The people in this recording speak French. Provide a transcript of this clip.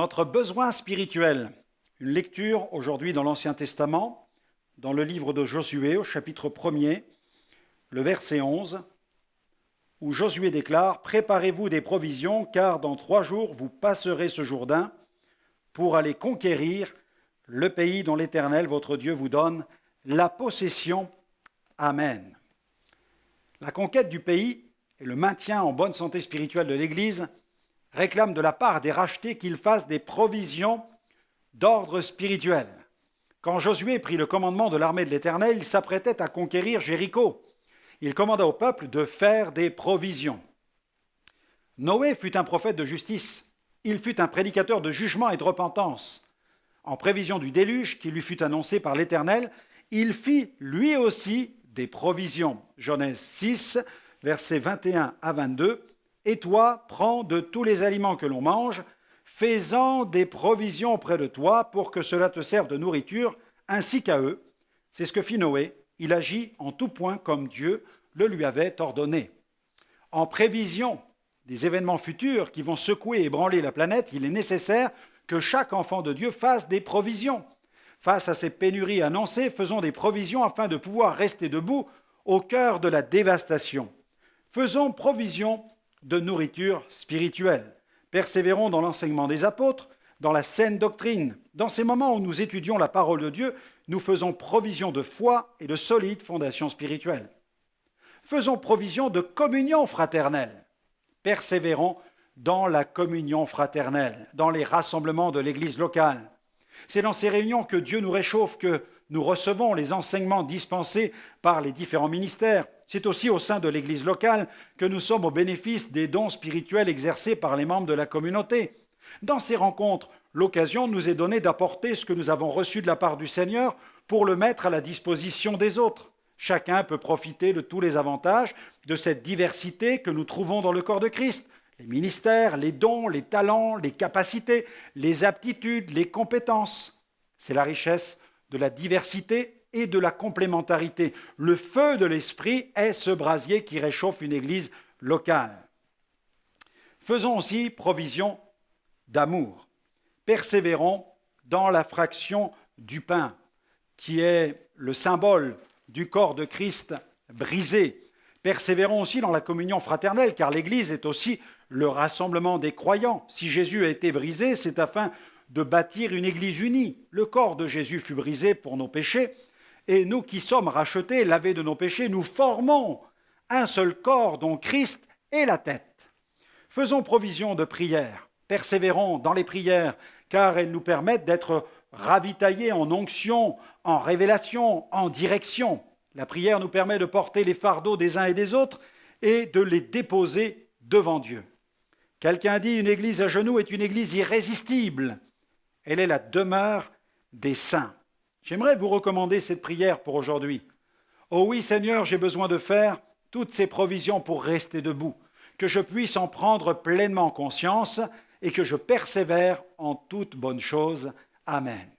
Notre besoin spirituel. Une lecture aujourd'hui dans l'Ancien Testament, dans le livre de Josué, au chapitre 1er, le verset 11, où Josué déclare « Préparez-vous des provisions, car dans 3 jours vous passerez ce Jourdain pour aller conquérir le pays dont l'Éternel, votre Dieu, vous donne la possession. Amen. » La conquête du pays et le maintien en bonne santé spirituelle de l'Église réclament de la part des rachetés qu'ils fassent des provisions d'ordre spirituel. Quand Josué prit le commandement de l'armée de l'Éternel, il s'apprêtait à conquérir Jéricho. Il commanda au peuple de faire des provisions. Noé fut un prophète de justice. Il fut un prédicateur de jugement et de repentance. En prévision du déluge qui lui fut annoncé par l'Éternel, il fit lui aussi des provisions. Genèse 6, versets 21 à 22. « Et toi, prends de tous les aliments que l'on mange, fais-en des provisions auprès de toi pour que cela te serve de nourriture, ainsi qu'à eux. » C'est ce que fit Noé. Il agit en tout point comme Dieu le lui avait ordonné. En prévision des événements futurs qui vont secouer et ébranler la planète, il est nécessaire que chaque enfant de Dieu fasse des provisions. Face à ces pénuries annoncées, faisons des provisions afin de pouvoir rester debout au cœur de la dévastation. Faisons provision de nourriture spirituelle. Persévérons dans l'enseignement des apôtres, dans la saine doctrine. Dans ces moments où nous étudions la parole de Dieu, nous faisons provision de foi et de solides fondations spirituelles. Faisons provision de communion fraternelle. Persévérons dans la communion fraternelle, dans les rassemblements de l'Église locale. C'est dans ces réunions que Dieu nous réchauffe, que nous recevons les enseignements dispensés par les différents ministères. C'est aussi au sein de l'Église locale que nous sommes au bénéfice des dons spirituels exercés par les membres de la communauté. Dans ces rencontres, l'occasion nous est donnée d'apporter ce que nous avons reçu de la part du Seigneur pour le mettre à la disposition des autres. Chacun peut profiter de tous les avantages de cette diversité que nous trouvons dans le corps de Christ. Les ministères, les dons, les talents, les capacités, les aptitudes, les compétences. C'est la richesse de la diversité et de la complémentarité. Le feu de l'esprit est ce brasier qui réchauffe une église locale. Faisons aussi provision d'amour. Persévérons dans la fraction du pain, qui est le symbole du corps de Christ brisé. Persévérons aussi dans la communion fraternelle, car l'Église est aussi le rassemblement des croyants. Si Jésus a été brisé, c'est afin de bâtir une Église unie. Le corps de Jésus fut brisé pour nos péchés, et nous qui sommes rachetés, lavés de nos péchés, nous formons un seul corps dont Christ est la tête. Faisons provision de prière. Persévérons dans les prières, car elles nous permettent d'être ravitaillés en onction, en révélation, en direction. La prière nous permet de porter les fardeaux des uns et des autres et de les déposer devant Dieu. Quelqu'un dit « Une église à genoux est une église irrésistible. Elle est la demeure des saints. » J'aimerais vous recommander cette prière pour aujourd'hui. « Oh oui, Seigneur, j'ai besoin de faire toutes ces provisions pour rester debout, que je puisse en prendre pleinement conscience et que je persévère en toute bonne chose. Amen. »